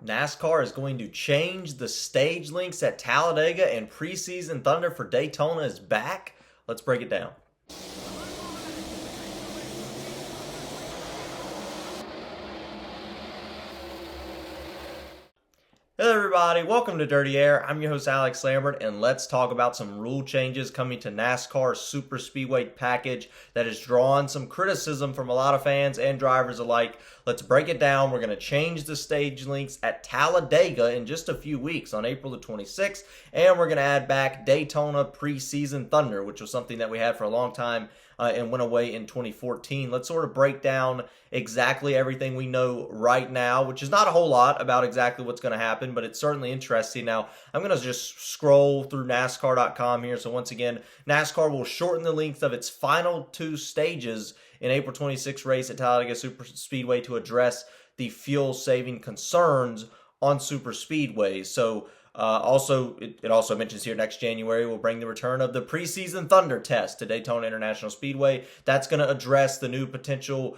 NASCAR is going to change the stage lengths at Talladega, and preseason thunder for Daytona is back. Let's break it down. Hello everybody, welcome to Dirty Air. I'm your host Alex Lambert, and let's talk about some rule changes coming to NASCAR's Superspeedway package that has drawn some criticism from a lot of fans and drivers alike. Let's break it down. We're going to change the stage lengths at Talladega in just a few weeks on April the 26th, and we're going to add back Daytona preseason thunder, which was something that we had for a long time and went away in 2014. Let's sort of break down exactly everything we know right now, which is not a whole lot about exactly what's going to happen, but it's certainly interesting. Now, I'm going to just scroll through NASCAR.com here. So once again, NASCAR will shorten the length of its final two stages in April 26th race at Talladega Superspeedway to address the fuel-saving concerns on Superspeedways. So it also mentions here next January will bring the return of the preseason thunder test to Daytona International Speedway. That's going to address the new potential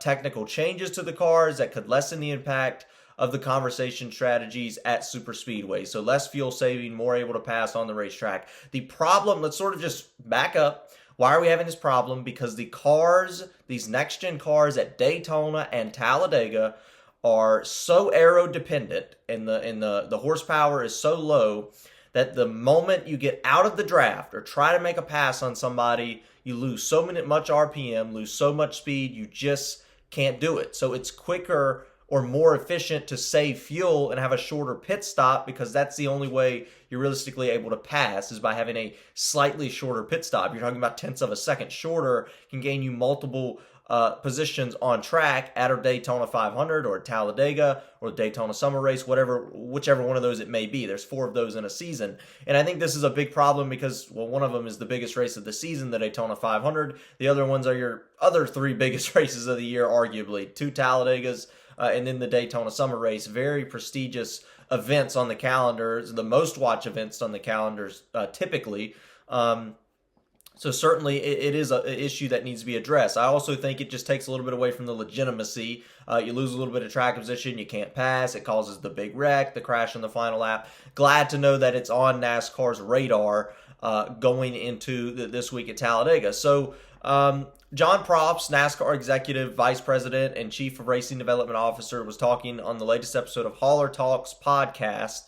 technical changes to the cars that could lessen the impact of the conversation strategies at Superspeedway. So less fuel saving, more able to pass on the racetrack. The problem, let's sort of just back up. Why are we having this problem? Because the cars, these next-gen cars at Daytona and Talladega, are so aero dependent and the horsepower is so low that the moment you get out of the draft or try to make a pass on somebody, you lose so much RPM, lose so much speed, you just can't do it. So it's quicker or more efficient to save fuel and have a shorter pit stop, because that's the only way you're realistically able to pass is by having a slightly shorter pit stop. You're talking about tenths of a second shorter can gain you multiple positions on track at a Daytona 500 or Talladega or Daytona Summer Race, whichever one of those it may be. There's 4 of those in a season. And I think this is a big problem because, well, one of them is the biggest race of the season, the Daytona 500. The other ones are your other 3 biggest races of the year, arguably. 2 Talladegas and then the Daytona Summer Race. Very prestigious events on the calendars, the most watched events on the calendars typically. So certainly it is an issue that needs to be addressed. I also think it just takes a little bit away from the legitimacy. You lose a little bit of track position, you can't pass, it causes the big wreck, the crash in the final lap. Glad to know that it's on NASCAR's radar going into this week at Talladega. So John Props, NASCAR Executive Vice President and Chief of Racing Development Officer, was talking on the latest episode of Hauler Talks podcast.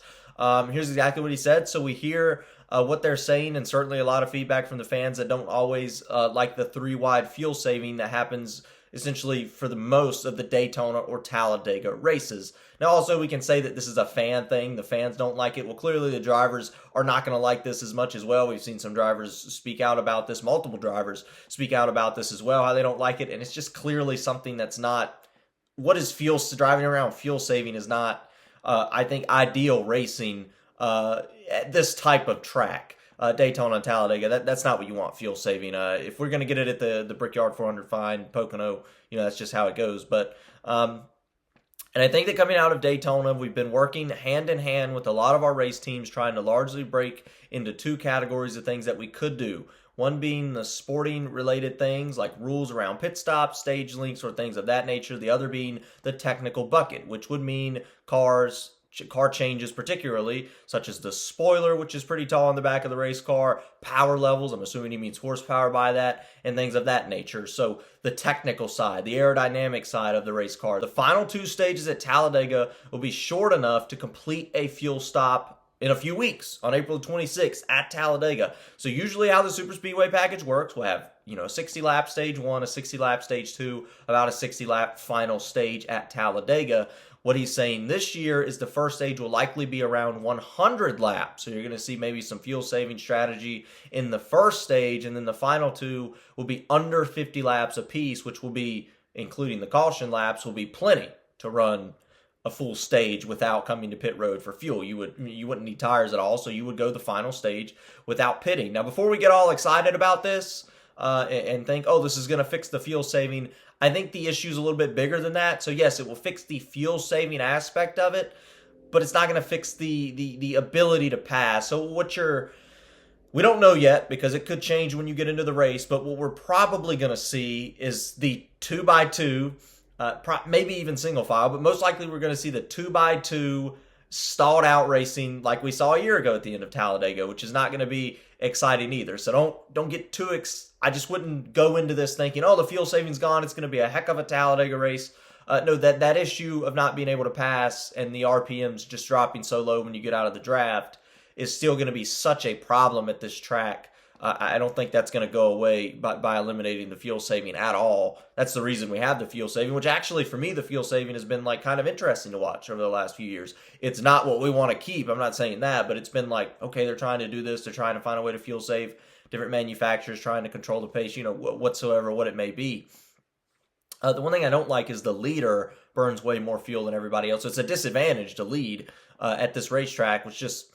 Here's exactly what he said. So we hear what they're saying, and certainly a lot of feedback from the fans that don't always like the 3-wide fuel saving that happens essentially for the most of the Daytona or Talladega races. Now also we can say that this is a fan thing. The fans don't like it. Well, clearly the drivers are not going to like this as much as well. We've seen some drivers speak out about this, multiple drivers speak out about this as well, how they don't like it, and it's just clearly something that's not, what is driving around fuel saving is not, I think, ideal racing at this type of track. Daytona and Talladega, that's not what you want, fuel saving. If we're going to get it at the Brickyard 400 fine, Pocono, that's just how it goes. But and I think that coming out of Daytona, we've been working hand in hand with a lot of our race teams trying to largely break into 2 categories of things that we could do. One being the sporting related things like rules around pit stops, stage lengths, or things of that nature. The other being the technical bucket, which would mean car changes particularly, such as the spoiler, which is pretty tall on the back of the race car, power levels, I'm assuming he means horsepower by that, and things of that nature. So the technical side, the aerodynamic side of the race car. The final 2 stages at Talladega will be short enough to complete a fuel stop in a few weeks on April 26th at Talladega. So usually how the Superspeedway package works, we'll have a 60-lap stage 1, a 60-lap stage 2, about a 60-lap final stage at Talladega. What he's saying this year is the first stage will likely be around 100 laps. So you're going to see maybe some fuel-saving strategy in the first stage, and then the final 2 will be under 50 laps apiece, which will be, including the caution laps, will be plenty to run a full stage without coming to pit road for fuel. You wouldn't need tires at all, so you would go the final stage without pitting. Now, before we get all excited about this and think, oh, this is going to fix the fuel saving, I think the issue is a little bit bigger than that. So yes, it will fix the fuel saving aspect of it, but it's not going to fix the ability to pass. So we don't know yet because it could change when you get into the race, but what we're probably going to see is the 2x2 maybe even single file, but most likely we're going to see the 2x2 stalled out racing like we saw a year ago at the end of Talladega, which is not going to be exciting either. So don't get too I just wouldn't go into this thinking, oh, the fuel savings gone, it's going to be a heck of a Talladega race. No, that issue of not being able to pass and the RPMs just dropping so low when you get out of the draft is still going to be such a problem at this track. I don't think that's going to go away by eliminating the fuel saving at all. That's the reason we have the fuel saving, which actually for me, the fuel saving has been like kind of interesting to watch over the last few years. It's not what we want to keep. I'm not saying that, but it's been like, okay, they're trying to do this. They're trying to find a way to fuel save. Different manufacturers trying to control the pace, whatsoever, what it may be. The one thing I don't like is the leader burns way more fuel than everybody else. So it's a disadvantage to lead at this racetrack, which just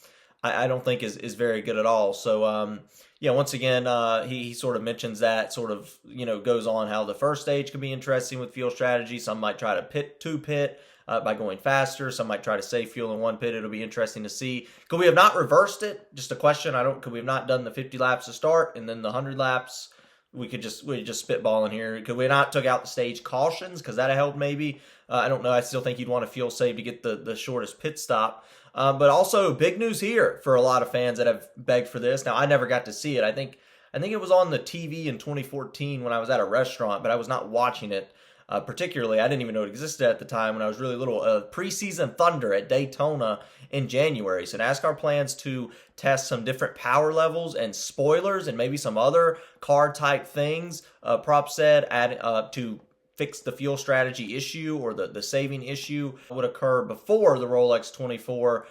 I don't think is very good at all. So, once again, he sort of mentions that, sort of, goes on how the first stage can be interesting with fuel strategy. Some might try to pit by going faster. Some might try to save fuel in one pit. It'll be interesting to see. Could we have not reversed it? Just a question. Could we have not done the 50 laps to start and then the 100 laps? We just spitballing here. Could we not took out the stage cautions? Because that'd help maybe. I don't know. I still think you'd want to fuel save to get the shortest pit stop. But also big news here for a lot of fans that have begged for this. Now, I never got to see it. I think it was on the TV in 2014 when I was at a restaurant, but I was not watching it particularly. I didn't even know it existed at the time when I was really little. Preseason Thunder at Daytona in January. So NASCAR plans to test some different power levels and spoilers and maybe some other car type things. Prop said to fix the fuel strategy issue or the saving issue would occur before the Rolex 24,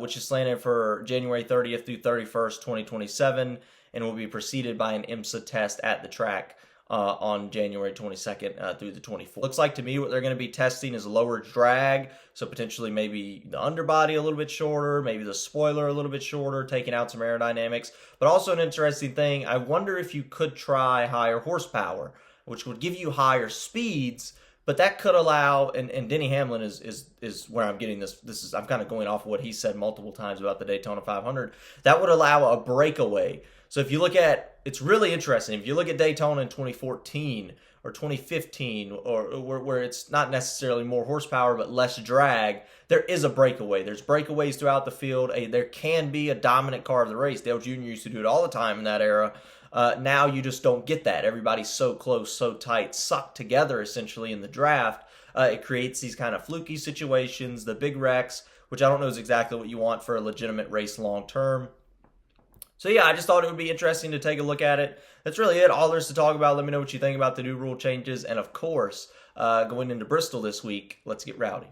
which is slated for January 30th through 31st, 2027, and will be preceded by an IMSA test at the track on January 22nd through the 24th. Looks like to me what they're going to be testing is lower drag, so potentially maybe the underbody a little bit shorter, maybe the spoiler a little bit shorter, taking out some aerodynamics. But also an interesting thing, I wonder if you could try higher horsepower, which would give you higher speeds, but that could allow, and Denny Hamlin is where I'm getting this. I'm kind of going off of what he said multiple times about the Daytona 500. That would allow a breakaway. So if you look at, it's really interesting. If you look at Daytona in 2014 or 2015, or where it's not necessarily more horsepower but less drag, there is a breakaway. There's breakaways throughout the field. There can be a dominant car of the race. Dale Jr. used to do it all the time in that era. Now you just don't get that. Everybody's so close, so tight, sucked together essentially in the draft. It creates these kind of fluky situations, the big wrecks, which I don't know is exactly what you want for a legitimate race long term. So yeah, I just thought it would be interesting to take a look at it. That's really it. All there's to talk about. Let me know what you think about the new rule changes. And of course, going into Bristol this week, let's get rowdy.